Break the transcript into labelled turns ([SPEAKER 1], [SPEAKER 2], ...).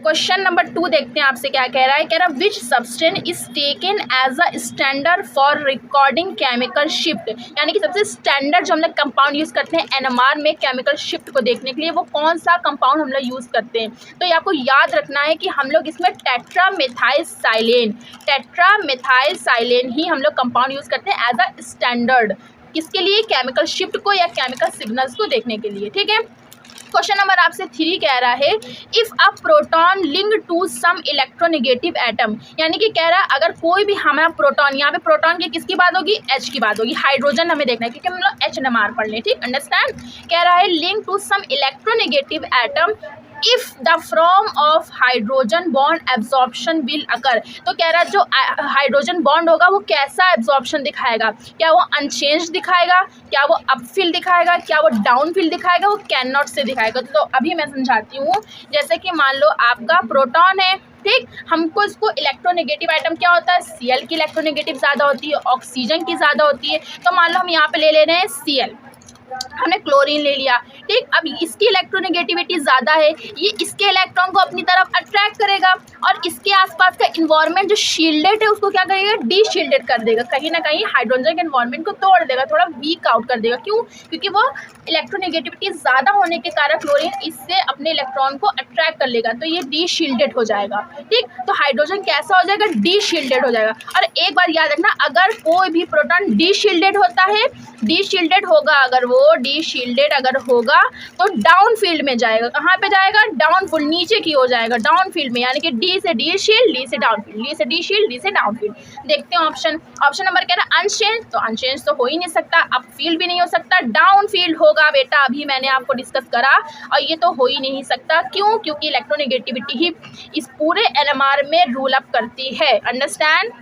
[SPEAKER 1] Question number 2 देखते हैं आपसे क्या कह रहा है। कह रहा है which substance is taken as a standard for recording chemical shift, यानी कि सबसे स्टैंडर्ड जो हम लोग कंपाउंड यूज़ करते हैं एनएमआर में केमिकल शिफ्ट को देखने के लिए, वो कौन सा कंपाउंड हम लोग यूज़ करते हैं। तो ये आपको याद रखना है कि हम लोग इसमें टेट्रामेथाइलसाइलेन ही हम लोग कंपाउंड यूज़ करते हैं एज अ स्टैंडर्ड, किसके लिए, केमिकल शिफ्ट को या केमिकल सिग्नल्स को देखने के लिए। ठीक है। क्वेश्चन नंबर आपसे 3 कह रहा है if a proton link to some electronegative atom, यानी कि कह रहा है अगर कोई भी हमारा प्रोटॉन, यहाँ पे प्रोटॉन की किसकी बात होगी, एच की बात होगी, हाइड्रोजन हमें देखना है क्योंकि हम लोग एच एन पढ़ लें। ठीक, अंडरस्टैंड। कह रहा है link to some electronegative atom if the from of hydrogen bond absorption will occur, तो कह रहा है जो हाइड्रोजन बॉन्ड होगा वो कैसा एब्जॉर्प्शन दिखाएगा, क्या वो अनचेंज दिखाएगा, क्या वो अपफिल दिखाएगा, क्या वो डाउनफिल दिखाएगा, वो कैन नॉट से दिखाएगा। तो अभी मैं समझाती हूँ। जैसे कि मान लो आपका प्रोटॉन है, ठीक, हमको इसको इलेक्ट्रोनेगेटिव आइटम क्या होता है, Cl की इलेक्ट्रोनेगेटिव ज़्यादा होती है, ऑक्सीजन की ज़्यादा होती है। तो मान लो हम यहाँ पे ले रहे हैं Cl, हमने क्लोरीन ले लिया, ठीक। अब इसकी इलेक्ट्रोनेगेटिविटी ज़्यादा है, ये इसके इलेक्ट्रॉन को अपनी तरफ अट्रैक्ट करेगा और इसके आसपास का इन्वायरमेंट जो शील्डेड है उसको क्या करेगा, डी शील्डेड कर देगा, कहीं ना कहीं हाइड्रोजन के इन्वायरमेंट को तोड़ देगा, थोड़ा वीक आउट कर देगा। क्यों? क्योंकि वो इलेक्ट्रोनेगेटिविटी ज़्यादा होने के कारण क्लोरीन इससे अपने इलेक्ट्रॉन को अट्रैक्ट कर लेगा, तो ये डी शील्डेड हो जाएगा। ठीक, तो हाइड्रोजन कैसा हो जाएगा, डी शील्डेड हो जाएगा। और एक बार याद रखना, अगर कोई भी प्रोटॉन डी शील्डेड होता है, डी शील्डेड होगा, अगर वो डी शील्डेड अगर होगा तो डाउन फील्ड में जाएगा। कहाँ पे जाएगा, डाउन फील्ड, नीचे की हो जाएगा डाउन फील्ड में, यानी कि डी से डी शील्ड, डी से डाउन फील्ड, डी से डी शील्ड, डी से डाउन फील्ड। देखते हैं ऑप्शन नंबर कह रहा है अनचेंज, तो अनचेंज तो हो ही नहीं सकता, अप फील्ड भी नहीं हो सकता, डाउन फील्ड होगा बेटा, अभी मैंने आपको डिस्कस करा, और ये तो हो ही नहीं सकता। क्यों? क्योंकि इलेक्ट्रोनेगेटिविटी ही इस पूरे एनएमआर में रूल अप करती है। अंडरस्टैंड।